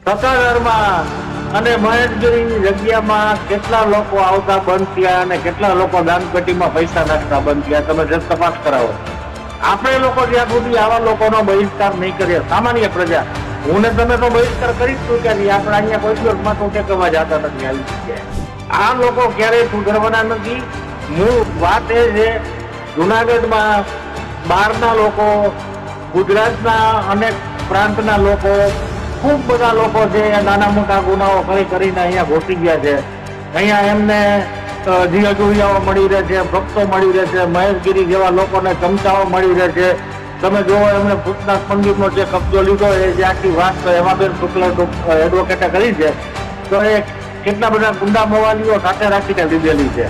સત્તાધારમાં અને મહેશગીરી જગ્યામાં કેટલા લોકો આવતા બંધ થયા અને કેટલા લોકો દાનપેટીમાં પૈસા નાખતા બંધ થયા, તમે જે તપાસ કરાવો. આપણે લોકો જ્યાં સુધી આવા લોકોનો બહિષ્કાર નહીં કરીએ, સામાન્ય પ્રજા, હું ને તમે તો બહિષ્કાર કરી જ ચૂક્યા. આપણે અહીંયા કોઈ દિવસમાં તો ટેકવા જતા નથી આવી જગ્યાએ. આ લોકો ક્યારેય સુધરવાના નથી. મૂળ વાત એ છે, જુનાગઢમાં બહારના લોકો, ગુજરાતના અનેક પ્રાંતના લોકો, ખૂબ બધા લોકો છે નાના મોટા ગુનાઓ કરીને અહીંયા ઘૂસી ગયા છે. અહીંયા એમને જીઅજુરિયાઓ મળી રહે છે, ભક્તો મળી રહે છે, મહેશગીરી જેવા લોકોને ચમચાઓ મળી રહે છે. તમે જુઓ, એમને ભૂતનાથ મંદિરનો જે કબજો લીધો એ જે આખી વાત તો હેમાબેન શુક્લ એડવોકેટે કરી છે, તો એ કેટલા બધા ગુંડા મવાલીઓ સાથે રાખીને લીધેલી છે.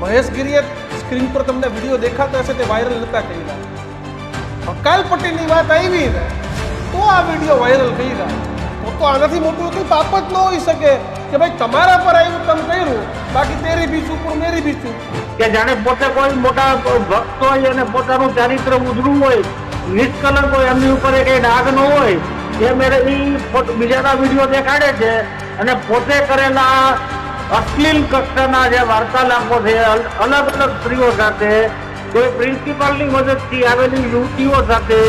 મહેશગીરીએ સ્ક્રીન પર તમને વિડીયો દેખાતા હશે, તે વાયરલ નતા કર્યા. અકાલ પટેલની વાત આવી ને તો આ વિડીયો વાયરલ થઈ રહ્યા. તો આનાથી મોટું કોઈ પાપ જ ન હોઈ શકે કે ભાઈ તમારા પર આવ્યું તમે કર્યું, બાકી તેરી બી ચૂપ મેરી બી ચૂપ. કે જાણે પોતે કોઈ મોટા ભક્ત હોય અને પોતાનું ચારિત્ર ઉજળું હોય, નિષ્કલંક હોય, એમની ઉપર કઈ ડાઘ ન હોય, એ મેરે બીજાના વિડીયો દેખાડે છે અને પોતે કરેલા અશ્લીલ કક્ષાના જે વાર્તાલાપો છે અલગ અલગ સ્ત્રીઓ સાથે, કોઈ પ્રિન્સિપાલની મદદથી આવેલી યુવતીઓ સાથે,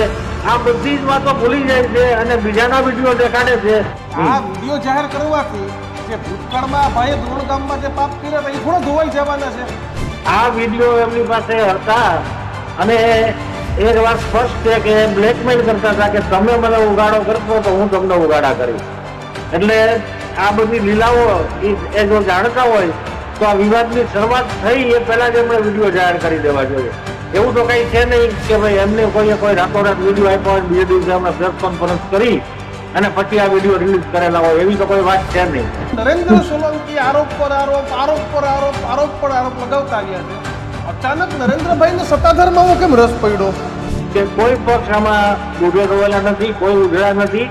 આ બધી જ વાતો ભૂલી જાય છે અને બીજાના વિડીયો દેખાડે છે. આ વિડીયો જાહેર કરવાથી જે ભૂતકાળમાં ભાઈએ ધોરણ ગામમાં જે પાપ કર્યા હતા એ થોડા ધોવાઈ જવાના છે. આ વિડીયો એમની પાસે હતા અને એક વાત સ્પષ્ટ છે કે બ્લેકમેલ કરતા હતા કે તમે મને ઉગાડો કરશો તો હું તમને ઉગાડા કરીશ. એટલે આ બધી લીલાઓ એ જો જાણતા હોય તો આ વિવાદની શરૂઆત થઈ એ પહેલા જ એમણે વિડીયો જાહેર કરી દેવા જોઈએ. એવું તો કઈ છે નહીં કે ભાઈ એમને કોઈ રાતોરાત વિડીયો આપ્યો હોય, બીજે દિવસે એમણે પ્રેસ કોન્ફરન્સ કરી અને પછી આ વિડીયો રિલીઝ કરેલા હોય, એવી તો કોઈ વાત છે નહીં. નરેન્દ્ર સોલંકી આરોપ પર આરોપ લગાવતા ગયા છે. અચાનક નરેન્દ્રભાઈને સત્તાધારમાં કેમ રસ પડ્યો? કે કોઈ પક્ષ આમાં ડૂબે ગયેલા નથી, કોઈ ઉઘડા નથી,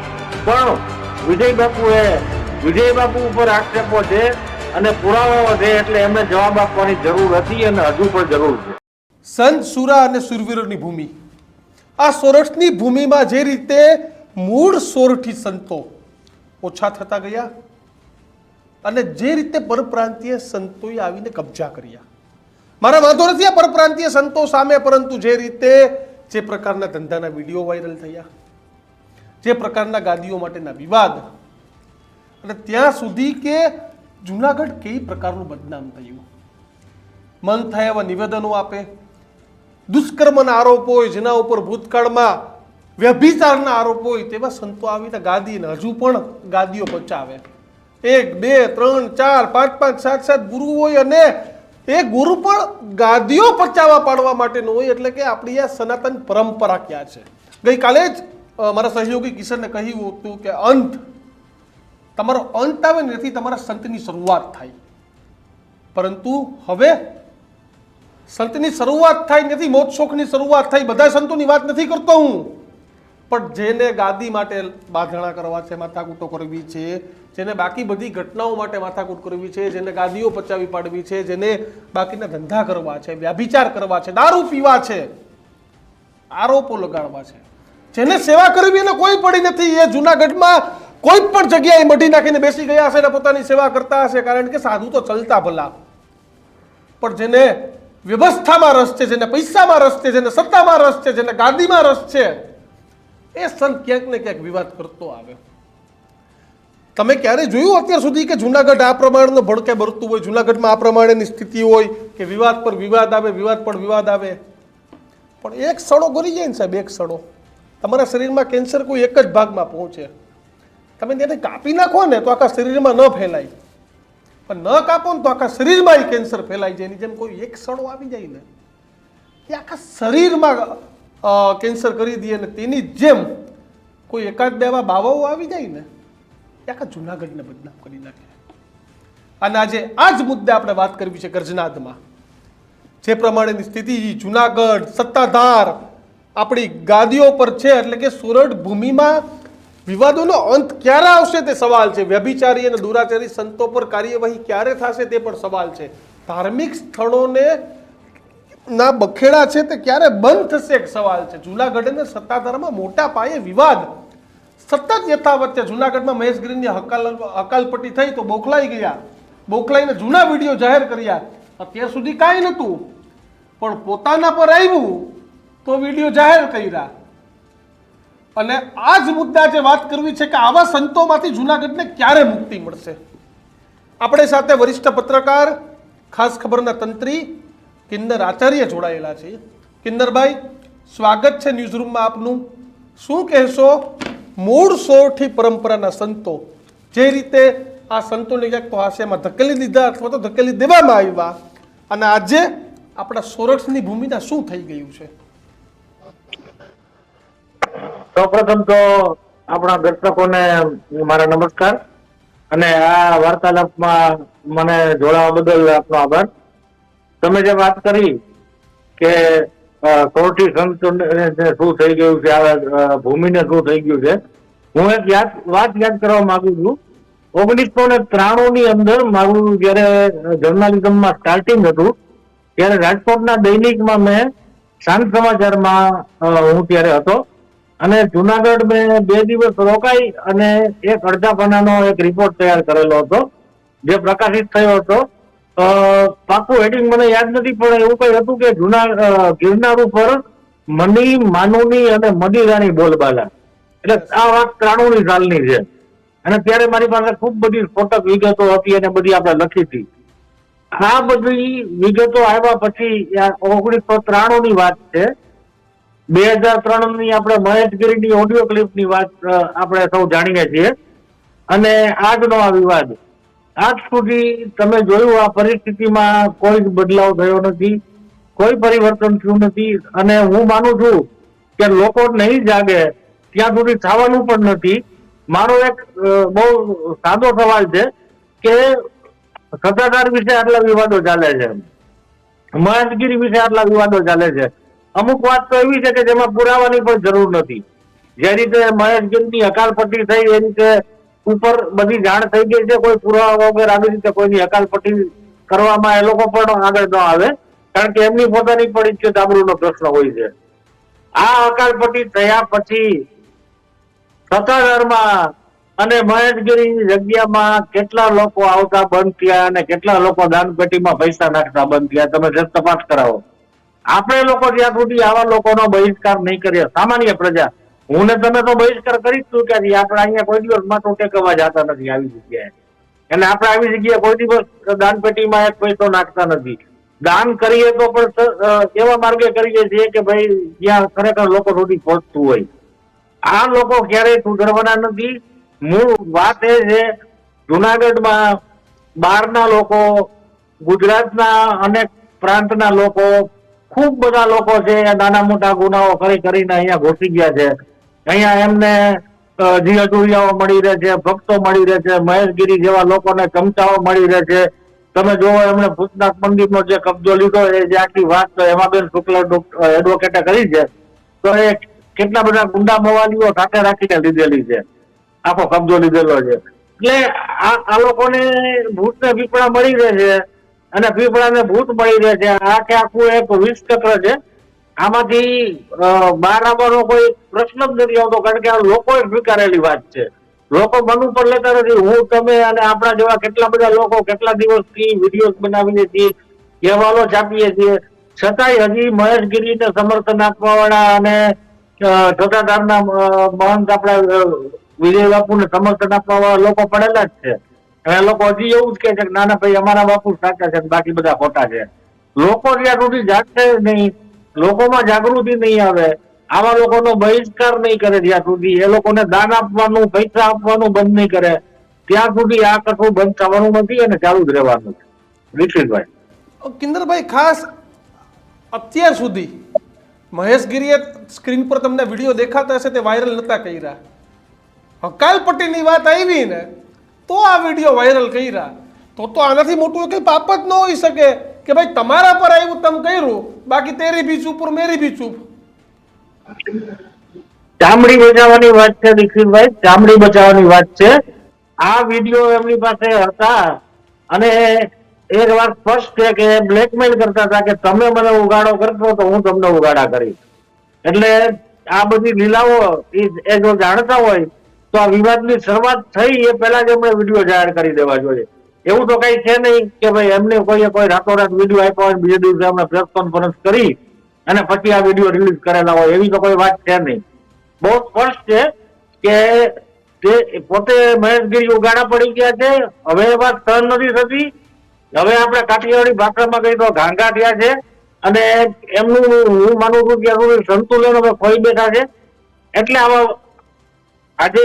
પણ વિજય બાપુ ઉપર આક્ષેપો છે અને પુરાવાઓ છે, એટલે એમને જવાબ આપવાની જરૂર હતી અને હજુ પણ જરૂર છે. સંત સુરા અને સુરવીરોની ભૂમિ, આ સોરઠની ભૂમિમાં જે રીતે મૂળ સોરઠી સંતો ઓછા થતા ગયા અને જે રીતે પરપ્રાંતીય સંતોએ આવીને કબજા કર્યા. મારા વાંધો નથી આ પરપ્રાંતીય સંતો સામે, પરંતુ જે રીતે જે પ્રકારના ધંધાના વિડીયો વાયરલ થયા, જે પ્રકારના ગાદીઓ માટેના વિવાદ, અને ત્યાં સુધી કે જુનાગઢ કઈ પ્રકારનું બદનામ થયું. મન થાય એવા નિવેદનો આપે, દુષ્કર્મના આરોપો હોય, જેના ઉપર ભૂતકાળમાં વ્યભિચારના આરોપો હોય, તેવા સંતો આવીને ગાદીને હજુ પણ ગાદીઓ પચાવે. 1 2 3 4 5 5 7 7 ગુરુ હોય અને એ ગુરુ પણ ગાદીઓ પચાવવા પાડવા માટેનો હોય. એટલે કે આપણી આ સનાતન પરંપરા ક્યાં છે? ગઈકાલે જ મારા સહયોગી કિશનને કહ્યું હતું કે તમારો અંત આવે ને એથી તમારા સંતની શરૂઆત થાય. પરંતુ હવે સંતની શરૂઆત થાય નથી, મોજ શોખની શરૂઆત થાય. બધા સંતોની વાત નથી કરતો હું, પણ જેને ગાદી માટે બાંધણા કરવા છે, માથાકૂટો કરવી છે, જેને બાકી બધી ઘટનાઓ માટે માથાકૂટ કરવી છે, જેને ગાદીઓ પચાવી પાડવી છે, જેને બાકીના ધંધા કરવા છે, વ્યાભિચાર કરવા છે, દારૂ પીવા છે, આરોપો લગાડવા છે, જેને સેવા કરવી એને કોઈ પડી નથી. એ જુનાગઢમાં કોઈ પણ જગ્યાએ મઢી નાખીને બેસી ગયા હશે ને પોતાની સેવા કરતા હશે, કારણ કે સાધુ તો ચલતા ભલા. પણ જેને વ્યવસ્થામાં રસ છે, જેને પૈસામાં રસ છે, જેને સત્તામાં રસ છે, જેને ગાદીમાં રસ છે, એ સંત ક્યાંક ને ક્યાંક વિવાદ કરતો આવે. તમે ક્યારે જોયું અત્યાર સુધી કે જુનાગઢ આ પ્રમાણનો ભડકે ભરતું હોય, જુનાગઢમાં આ પ્રમાણેની સ્થિતિ હોય કે વિવાદ પર વિવાદ આવે, વિવાદ પર વિવાદ આવે? પણ એક સડો ગરી જાય ને સાહેબ, એક સડો તમારા શરીરમાં કેન્સર કોઈ એક જ ભાગમાં પહોંચે, તમે તેને કાપી નાખો ને તો આખા શરીરમાં ન ફેલાય, પણ ન કાપો ને તો આખા શરીરમાં કેન્સર ફેલાઈ જાય. એની જેમ કોઈ એક સડો આવી જાય ને એ આખા શરીરમાં કેન્સર કરી દે, અને તેની જેમ કોઈ એકાદ બે એવા બાવાઓ આવી જાય ને એ આખા જુનાગઢને બદનામ કરી નાખે. અને આજે આ જ મુદ્દે આપણે વાત કરવી છે. ગર્જનાદમાં જે પ્રમાણેની સ્થિતિ જુનાગઢ સત્તાધાર આપણી ગાદીઓ પર છે, એટલે કે સોરઠ ભૂમિમાં વિવાદોનો અંત ક્યારે આવશે તે સવાલ છે. વ્યભિચારી અને દુરાચારી સંતો પર કાર્યવાહી ક્યારે થશે તે પણ સવાલ છે. ધાર્મિક સ્થળોને ના બખેડા છે તે ક્યારે બંધ થશે એક સવાલ છે. જુનાગઢ અને સત્તાધારમાં મોટા પાયે વિવાદ સતત યથાવત છે. જુનાગઢમાં મહેશગીરીની હકાલપટ્ટી થઈ તો બોખલાઈ ગયા, બોખલાઈને જૂના વિડીયો જાહેર કર્યા. અત્યાર સુધી કાંઈ નહોતું, પણ પોતાના પર આવ્યું તો વિડીયો જાહેર કર્યા. અને આ જ મુદ્દા જે વાત કરવી છે કે આવા સંતોમાંથી જુનાગઢને ક્યારે મુક્તિ મળશે. આપણે સાથે વરિષ્ઠ પત્રકાર, ખાસ ખબરના તંત્રી કિન્નર આચાર્ય જોડાયેલા છે. કિન્નરભાઈ, સ્વાગત છે ન્યૂઝરૂમમાં આપનું. શું કહેશો, મૂળ સોરઠી પરંપરાના સંતો જે રીતે આ સંતોને ક્યાંક તો હાસ્યમાં ધકેલી દીધા અથવા તો ધકેલી દેવામાં આવ્યા, અને આજે આપણા સોરઠની ભૂમિના શું થઈ ગયું છે? સૌપ્રથમ તો આપણા દર્શકોને મારા નમસ્કાર, અને આ વાર્તાલાપમાં મને જોડાવા બદલ આપનો આભાર. તમે જે વાત કરી કે સોરઠી સંત શું થઈ ગયું છે, આ ભૂમિને શું થઈ ગયું છે, હું એક વાત યાદ કરવા માંગુ છું. 1993 ની અંદર મારું જયારે જર્નાલિઝમમાં સ્ટાર્ટિંગ હતું ત્યારે રાજકોટના દૈનિકમાં મેં શાંત સમાચારમાં હું ત્યારે હતો, અને જુનાગઢ મેં 2 દિવસ રોકાઈ અને એક અડધા પાનાનો એક રિપોર્ટ તૈયાર કરેલો હતો જે પ્રકાશિત થયો હતો. પાકું હેડિંગ મને યાદ નથી, પણ એવું કઈ હતું કે ગિરનાર ઉપર મની, માનુની અને મદિરાની બોલબાલા. એટલે આ વાત 93 સાલની છે, અને ત્યારે મારી પાસે ખૂબ બધી સ્ફોટક વિગતો હતી અને બધી આપણે લખી હતી. આ બધી વિગતો આવ્યા પછી 1993 ની વાત છે. 2003 ની આપણે મહેશગીરીની ઓડિયો ક્લિપની વાત આપણે સૌ જાણીએ છીએ, અને આજનો આ વિવાદ. આજ સુધી તમે જોયું આ પરિસ્થિતિમાં કોઈ જ બદલાવ થયો નથી, કોઈ પરિવર્તન થયું નથી. અને હું માનું છું કે લોકો નહીં જાગે ત્યાં સુધી થવાનું પણ નથી. મારો એક બહુ સાદો સવાલ છે કે સત્તાધાર વિશે આટલા વિવાદો ચાલે છે, મહેશગીરી વિશે આટલા વિવાદો ચાલે છે. અમુક વાત તો એવી છે કે જેમાં પુરાવાની પણ જરૂર નથી. જે રીતે મહેશગીરીની હકાલપટ્ટી થઈ એ રીતે ઉપર બધી જાણ થઈ ગઈ છે, કોઈ પુરાવા વગર આવી રીતે કોઈની હકાલપટ્ટી કરવામાં એ લોકો પણ આગળ ન આવે, કારણ કે એમની પોતાની પણ ઇજ્જત આબરૂનો પ્રશ્ન હોય છે. આ હકાલપટ્ટી થયા પછી સત્તાધારમાં અને મહેશગીરીની જગ્યામાં કેટલા લોકો આવતા બંધ થયા અને કેટલા લોકો દાનપેટીમાં પૈસા નાખતા બંધ થયા, તમે જબ તપાસ કરાવો. આપણે લોકો જ્યાં સુધી આવા લોકોનો બહિષ્કાર નહીં કરીએ, સામાન્ય પ્રજા, હું ને તમે તો બહિષ્કાર કરી જ ચૂક્યા છીએ. આપણે અહીંયા કોઈ દિવસ માથું ટેકવા જતા નથી આવી જગ્યાએ, અને આપણે આવી જગ્યાએ કોઈ દિવસ દાનપેટીમાં એક પૈસો નાખતા નથી. દાન કરીએ તો પણ એવા માર્ગે કરીએ છીએ કે ભાઈ જ્યાં ખરેખર લોકો સુધી પહોંચતું હોય. આ લોકો ક્યારેય સુધરવાના નથી. મૂળ વાત એ છે, જુનાગઢમાં બહારના લોકો, ગુજરાતના અનેક પ્રાંતના લોકો, ખૂબ બધા લોકો છે નાના મોટા ગુનાઓ કરીને અહીંયા ઘૂસી ગયા છે. અહીંયા એમને જીઅટુરિયાઓ મળી રહે છે, ભક્તો મળી રહે છે, મહેશગીરી જેવા લોકોને ચમચાઓ મળી રહે છે. તમે જોવો એમણે ભૂતનાથ મંદિરનો જે કબજો લીધો એ જે આખી વાત હેમાબેન શુક્લ એડવોકેટે કરી છે, તો એ કેટલા બધા ગુંડા મવાલીઓ સાથે રાખીને લીધેલી છે, આખો કબજો લીધેલો છે. એટલે આ લોકોને ભૂતને પીપળા મળી રહે છે અને પીપળાને ભૂત મળી રહે છે. આખે આખું એક વિષ ચક્ર છે. આમાંથી બહાર આવવાનો કોઈ પ્રશ્ન જ નથી આવતો, કારણ કે આ લોકોએ સ્વીકારેલી વાત છે. લોકો મન ઉપર લેતા નથી. હું, તમે અને આપણા જેવા કેટલા બધા લોકો કેટલા દિવસથી વિડીયો બનાવીએ છીએ, અહેવાલો છાપીએ છીએ, છતાંય હજી મહેશગીરીને સમર્થન આપવા વાળા અને સત્તાધારના મહંત આપણા વિજય બાપુને સમર્થન આપવા વાળા લોકો પડેલા જ છે. અને લોકો હજી એવું જ કહે છે કે નાના ભાઈ અમારા બાપુ સાચા છે, બાકી બધા ખોટા છે. લોકો જ્યાં સુધી જાગશે નહીં, લોકોમાં જાગૃતિ નહીં આવે, આવા લોકોનો બહિષ્કાર નહીં કરે જ્યાં સુધી, એ લોકોને દાન આપવાનું, પૈસા આપવાનું બંધ નહીં કરે, ત્યાં સુધી આ કથું બંધ થવાનું નથી અને ચાલુ જ રહેવાનું છે. દીક્ષિતભાઈ. કિન્નરભાઈ, ખાસ અત્યાર સુધી મહેશગીરીએ સ્ક્રીન પર તમને વિડીયો દેખાતા હશે તે વાયરલ નતા કર્યા. હકાલપટ્ટીની વાત આવી ને તો આ વિડીયો વાયરલ કર્યા. તો આનાથી મોટું કઈ પાપ જ ન હોઈ શકે કે ભાઈ તમારા પર આવ્યું તમે કર્યું, બાકી તેરી ભી ચૂપ और मेरी भी चूप. ચામડી બચાવવાની વાત છે દીક્ષિતભાઈ, ચામડી બચાવવાની વાત છે. આ વિડીયો એમની પાસે હતા અને એક વાત સ્પષ્ટ છે કે બ્લેકમેલ કરતા હતા કે તમે મને ઉગાડો કરશો તો હું તમને ઉગાડા કરીશ. એટલે આ બધી લીલાઓ એ જો જાણતા હોય તો આ વિવાદની શરૂઆત થઈ એ પહેલા જ એમણે વિડીયો જાહેર કરી દેવા જોઈએ. એવું તો કઈ છે નહીં કે ભાઈ એમને કોઈ રાતોરાત વિડીયો આપ્યો હોય બીજે દિવસે એમને પ્રેસ કોન્ફરન્સ કરી અને પછી આ વિડીયો રિલીઝ કરેલા હોય, એવી તો કોઈ વાત છે નહીં. બહુ સ્પષ્ટ છે કે તે પોતે મહેશગીરી ઉગાડા પડી ગયા છે. હવે એ વાત સહન નથી થતી. હવે આપણે કાઠિયાવાડી ભાષામાં કહીએ તો ઘાંઘા થયા છે અને એમનું હું માનું છું કે સંતુલન હવે ખોઈ બેઠા છે. એટલે આવા આજે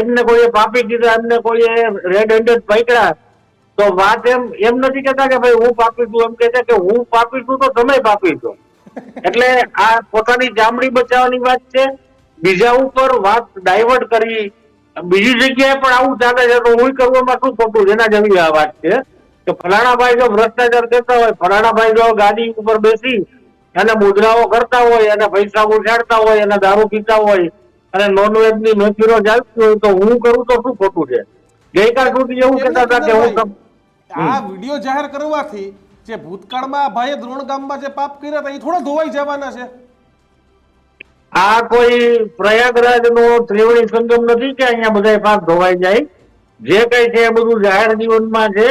એમને કોઈએ પાપી કીધા, એમને કોઈએ રેડ હેન્ડેડ પકડ્યા તો વાત એમ નથી કહેતા કે ભાઈ હું પાપી છું, એમ કહે છે કે હું પાપી છું તો તમે પાપી છો. એટલે આ પોતાની ચામડી બચાવવાની વાત છે. બીજા ઉપર વાત ડાયવર્ટ કરી બીજી જગ્યાએ પણ આવું ચાલે છે તો હું કરવામાં શું ખોટું છે? એના જેવી આ વાત છે કે ફલાણા ભાઈ જો ભ્રષ્ટાચાર કરતા હોય, ફલાણા ભાઈ જો ગાડી ઉપર બેસી અને મુદ્રાઓ કરતા હોય અને પૈસા ઉછાળતા હોય અને દારૂ પીતા હોય અને નોનવેજ ની મેફિરો ચાલતી હોય તો હું કરું તો શું ખોટું છે? ગઈકાલ સુધી એવું કહેતા હતા કે હું આ વિડીયો જાહેર કરવાથી જે ભૂતકાળમાં આ ભાઈએ દ્રોણ ગામમાં જે પાપ કર્યા હતા એ થોડા ધોવાઈ જવાના છે. આ કોઈ પ્રયાગરાજ નો ત્રિવેણી સંગમ નથી કે અહીંયા બધા પાપ ધોવાઈ જાય. જે કઈ છે એ બધું જાહેર જીવનમાં છે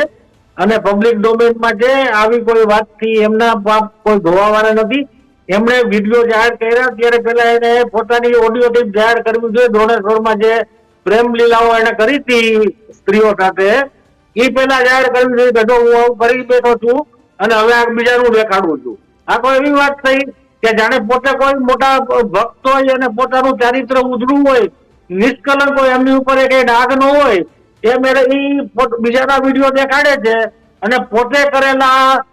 અને પબ્લિક ડોમેનમાં છે. આવી કોઈ વાતથી એમના પાપ કોઈ ધોવાવાના નથી. એમણે વિડીયો જાહેર કર્યા ત્યારે પેલા એને પોતાની ઓડિયો ટીપ જાહેર કરવી જોઈએ. ધોળેશ્વરમાં જે પ્રેમ લીલાઓ એને કરી હતી સ્ત્રીઓ સાથે એ પેલા જાહેર કરવી જોઈએ કે જો હું આવું કરી બેઠો છું અને હવે આ બીજાનું દેખાડું છું. આ કોઈ એવી વાત થઈ કે જાણે પોતે કોઈ મોટા ભક્ત હોય અને પોતાનું ચારિત્ર ઉજળું હોય, નિષ્કલંક હોય, એમની ઉપર કઈ ડાઘ ન હોય એ મેળે બીજાના વિડીયો દેખાડે છે અને પોતે કરેલા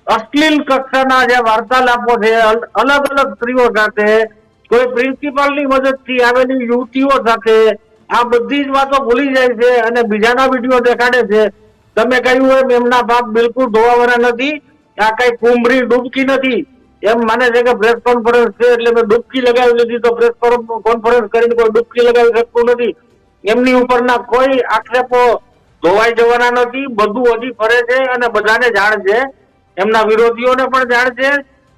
અશ્લીલ કક્ષાના જે વાર્તાલાપો છે અલગ અલગ સ્ત્રીઓ સાથે, કોઈ પ્રિન્સિપાલની મદદથી આવેલી યુવતીઓ સાથે, આ બધી જ વાતો ભૂલી જાય છે અને બીજાના વિડીયો દેખાડે છે. તમે કહ્યું એમ એમના પાપ બિલકુલ ધોવાવાના નથી. આ કઈ કુંભરી ડૂબકી નથી. એમ માને છે કે પ્રેસ કોન્ફરન્સ છે એટલે મેં ડૂબકી લગાવી લીધી તો પ્રેસ કોન્ફરન્સ કરીને કોઈ ડૂબકી લગાવી શકતું નથી. એમની ઉપરના કોઈ આક્ષેપો ધોવાઈ જવાના નથી. બધું હજી ફરે છે અને બધાને જાણ છે. એમના વિરોધીઓને પણ જાણ છે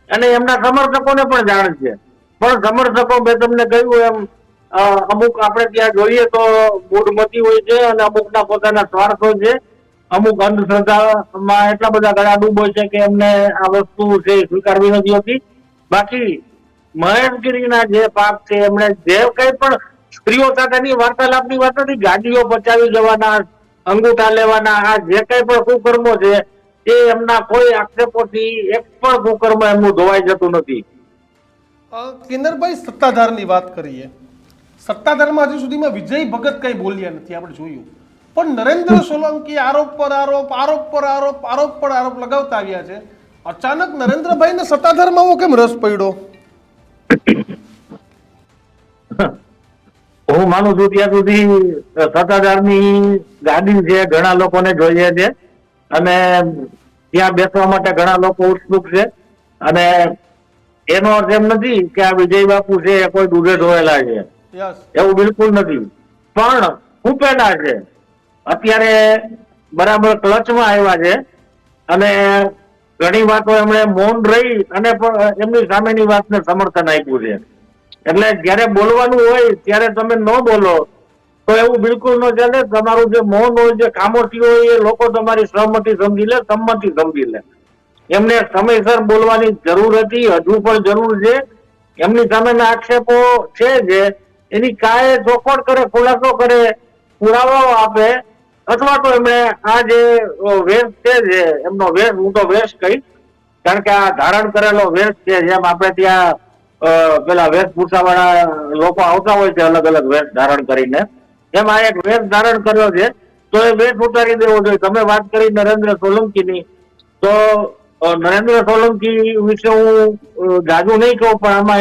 અને એમના સમર્થકોને પણ જાણ છે. પણ સમર્થકો મેં તમને કહ્યું એમ અમુક આપણે ત્યાં જોઈએ તો મૂઢમતી હોય છે અને અમુકના પોતાના સ્વાર્થ હોય છે. અમુક અંધશ્રદ્ધામાં એટલા બધા ગળાડૂબ હોય છે કે એમને આ વસ્તુ છે સ્વીકારવી નથી હોતી. બાકી મહેશગીરીના જે પાપ છે એમણે જે કઈ પણ સ્ત્રીઓ સાથેની વાર્તાલાપની વાત નથી, ગાડીઓ બચાવી જવાના, અંગૂઠા લેવાના, આ જે કઈ પણ કુકર્મો છે એ એમના કોઈ આક્ષેપોથી એક પણ કુકર્મ એમનું ધોવાઈ જતું નથી. કિન્નરભાઈ, સત્તાધારની વાત કરીએ. સત્તાધારમાં હજુ સુધીમાં વિજય ભગત કઈ બોલ્યા નથી, આપણે જોયું. પણ નરેન્દ્ર સોલંકી આરોપ પર આરોપ, આરોપ પર આરોપ, આરોપ પર આરોપ લગાવતા આવ્યા છે. અચાનક નરેન્દ્રભાઈને સત્તાધારમાં આવો કેમ રસ પડ્યો? હું માનું છું ત્યાં સુધી સત્તાધારની ગાડી છે ઘણા લોકોને જોઈએ છે અને ત્યાં બેસવા માટે ઘણા લોકો ઉત્સુક છે અને એનો અર્થ એમ નથી કે આ વિજય બાપુ છે એ કોઈ દૂધે ધોયેલા છે, એવું બિલકુલ નથી. પણ ખૂપેલા છે. અત્યારે બરાબર ક્લચમાં આવ્યા છે અને ઘણી વાતો એમણે મૌન રહી અને એમની સામેની વાતને સમર્થન આપ્યું છે. એટલે જયારે બોલવાનું હોય ત્યારે તમે ન બોલો તો એવું બિલકુલ ન ચાલે. તમારું જે મૌન હોય, જે ખામોશી હોય એ લોકો તમારી સહમતિ સમજી લે, સંમતિ સમજી લે. એમને સમયસર બોલવાની જરૂર હતી, હજુ પણ જરૂર છે. એમની સામેના આક્ષેપો છે જે એની કાયે ચોખવટ કરે, ખુલાસો કરે, પુરાવાઓ આપે અથવા તો એમણે આ જે વેશ છે જે એમનો વેશ, હું તો વેશ કહીશ કારણ કે આ ધારણ કરેલો વેશ છે, જેમ આપણે ત્યાં પેલા વેશભૂષા વાળા લોકો આવતા હોય છે અલગ અલગ વેશ ધારણ કરીને, એમ આ એક વેશ ધારણ કર્યો છે તો એ વેશ ઉતારી દેવો જોઈએ. તમે વાત કરી નરેન્દ્ર સોલંકીની, તો નરેન્દ્ર સોલંકી વિશે હું જાજુ નહીં કહું પણ આમાં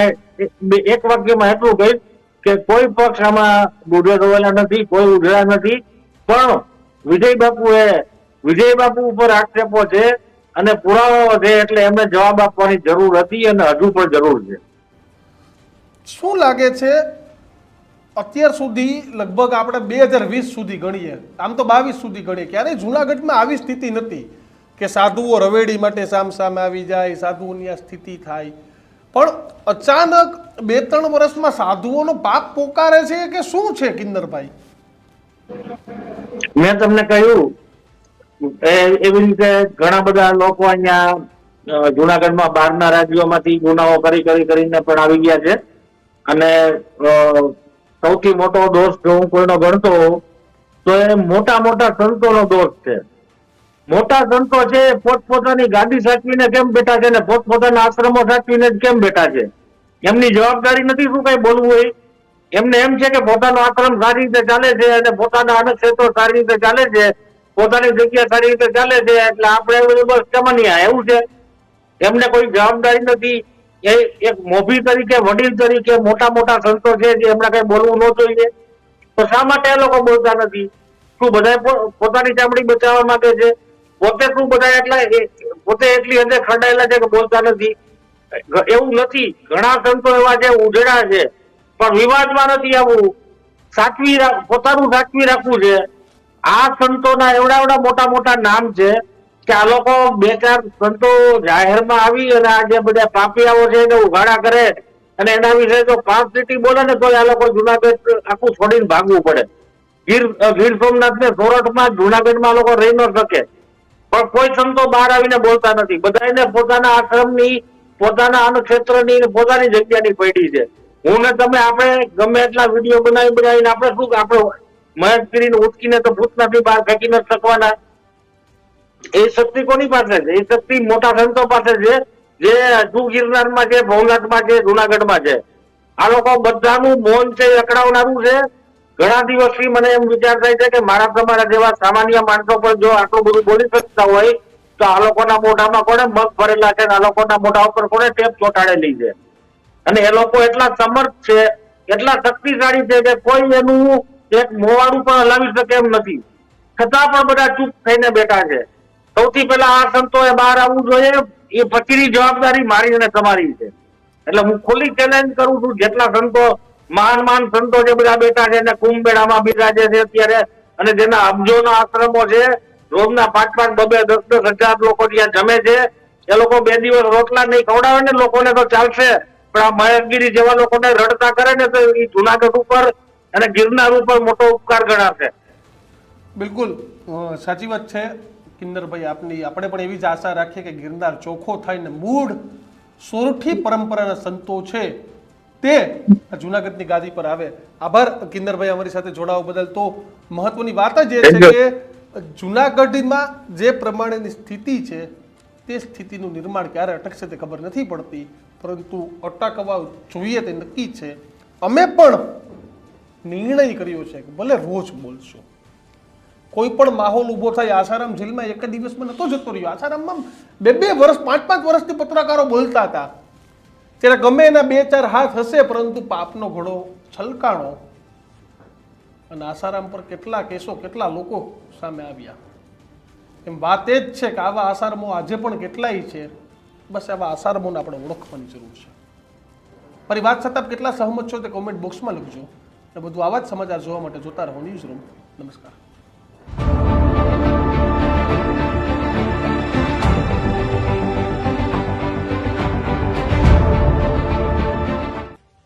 એક વાક્યમાં એટલું કહીશ કે કોઈ પક્ષ આમાં દૂધે ધોયેલા નથી, કોઈ ઉજળા નથી. પણ વિજય બાપુ ઉપર આક્ષેપો છે અને પુરાવાઓ છે એટલે એમને જવાબ આપવાની જરૂર હતી અને હજુ પણ જરૂર છે. શું લાગે છે અત્યાર સુધી લગભગ આપણે 2020 સુધી ગણીએ, આમ તો 22 સુધી ગણીએ, ક્યારેય જુનાગઢમાં આવી સ્થિતિ નથી કે સાધુઓ રવેડી માટે સામસામે આવી જાય, સાધુઓની આ સ્થિતિ થાય. પણ અચાનક 2-3 વર્ષમાં સાધુઓનો પાપ પોકારે છે કે શું છે કિન્નરભાઈ? મેં તમને કહ્યું એવી રીતે ઘણા બધા લોકો અહીંયા જુનાગઢમાં બહારના રાજ્યોમાંથી ગુનાઓ કરીને પણ આવી ગયા છે. અને સૌથી મોટો દોષ જો હું કોઈનો ગણતો હોઉં તો એ મોટા મોટા સંતોનો દોષ છે. મોટા સંતો છે પોતપોતાની ગાદી સાચવીને કેમ બેઠા છે ને પોતપોતાના આશ્રમો સાચવીને જ કેમ બેઠા છે? એમની જવાબદારી નથી શું કઈ બોલવું હોય? એમને એમ છે કે પોતાનો આશ્રમ સારી રીતે ચાલે છે અને પોતાના અન્નક્ષેત્રો સારી રીતે ચાલે છે, પોતાની જગ્યા સારી રીતે ચાલે છે, એટલે આપણે બસ કમાનિયા એવું છે. એમને કોઈ જવાબદારી નથી. એ એક મોભી તરીકે, વડીલ તરીકે મોટા મોટા સંતો છે જે એમણે કઈ બોલવું ન જોઈએ, તો શા માટે એ લોકો બોલતા નથી? શું બધા પોતાની ચામડી બચાવવા માંગે છે? પોતે શું બધા પોતે એટલી હદે ખરડાયેલા છે કે બોલતા નથી? એવું નથી. ઘણા સંતો એવા છે ઉજળા છે પણ વિવાદમાં નથી આવવું, પોતાનું સાચવી રાખવું છે. આ સંતોના એવડા મોટા મોટા નામ છે કે આ લોકો 2-4 સંતો જાહેરમાં આવી અને આ જે બધા પાપિયાઓ છે એને ઉઘાડા કરે અને એના વિશે જો 5 લીટી બોલે ને તો આ લોકો જુનાગઢ આખું છોડીને ભાગવું પડે. ગીર સોમનાથ ને સોરઠમાં જુનાગઢમાં લોકો રહી ન શકે, પણ કોઈ સંતો બહાર આવીને બોલતા નથી. બધાને પોતાના આશ્રમની, પોતાના અન્નક્ષેત્રની, પોતાની જગ્યાની પડી છે. હું ને તમે આપણે ગમે એટલા વિડીયો બનાવીને આપણે શું આપણે મહેશગીરીને ઉચકીને તો ભૂતનાથી બહાર ફેંકી નથી શકવાના. એ શક્તિ કોની પાસે છે? એ શક્તિ મોટા સંતો પાસે છે જે હજુ ગિરનારમાં છે, ભવનાથમાં છે, જુનાગઢમાં છે. આ લોકો બધાનું મૌન છે અકળાવનારું છે. ઘણા દિવસથી મને એમ વિચાર થાય છે કે મારા તમારા જેવા સામાન્ય માણસો પણ જો આટલું બધું બોલી શકતા હોય તો આ લોકોના મોઢામાં કોને મગ ભરેલા છે, આ લોકોના મોઢા ઉપર કોને ટેપ ચોંટાડેલી છે? અને એ લોકો એટલા સમર્થ છે, એટલા શક્તિશાળી છે કે કોઈ એનું એક મોવાડું પણ હલાવી શકે એમ નથી. છતાં પણ બધા ચૂપ થઈને બેઠા છે. સૌથી પહેલા આ સંતોએ બહાર આવવું જોઈએ. એ પછીની જવાબદારી મારી અને તમારી છે. એટલે હું ખુલ્લી ચેલેન્જ કરું છું, જેટલા સંતો મહાન સંતો જે બધા બેઠા છે અને કુંભમેળામાં બિરાજે છે અત્યારે, અને જેના અબજોના આશ્રમો છે, રોજના 5-5, 2-2, 10-10 હજાર લોકો ત્યાં જમે છે. એ લોકો 2 દિવસ રોટલા નહીં ખવડાવે ને લોકોને તો ચાલશે, પણ આ મહેશગીરી જેવા લોકોને રડતા કરે ને તો એ જુનાગઢ ઉપર અને ગિરનાર ઉપર મોટો ઉપકાર ગણાશે. બિલકુલ સાચી વાત છે કિન્નરભાઈ આપની. આપણે પણ એવી જ આશા રાખીએ કે ગિરનાર ચોખ્ખો થઈને મૂળ સોરઠી પરંપરાના સંતો છે તે જુનાગઢની ગાદી પર આવે. આભાર કિન્નરભાઈ અમારી સાથે જોડાવા બદલ. તો મહત્વની વાત જ એ છે કે જુનાગઢમાં જે પ્રમાણેની સ્થિતિ છે તે સ્થિતિનું નિર્માણ ક્યારે અટકશે તે ખબર નથી પડતી, પરંતુ અટકવા જોઈએ તે નક્કી છે. અમે પણ નિર્ણય કર્યો છે કે ભલે રોજ બોલશું, કોઈ પણ માહોલ ઊભો થાય. આસારામ જેલમાં એક જ દિવસમાં નતો જતો રહ્યો. આસારામમાં 2-2 વર્ષ, 5-5 વર્ષથી પત્રકારો બોલતા હતા. ત્યારે ગમે એના 2-4 હાથ હશે, પરંતુ પાપનો ઘડો છલકાણો અને આસારામ પર કેટલા કેસો, કેટલા લોકો સામે આવ્યા. એમ વાત એ જ છે કે આવા આસારમો આજે પણ કેટલાય છે. બસ આવા આસારમોને આપણે ઓળખવાની જરૂર છે. મારી વાત સાથે કેટલા સહમત છો તે કોમેન્ટ બોક્સમાં લખજો. અને બધું આવા જ સમાચાર જોવા માટે જોતા રહો ન્યૂઝ રૂમ. નમસ્કાર.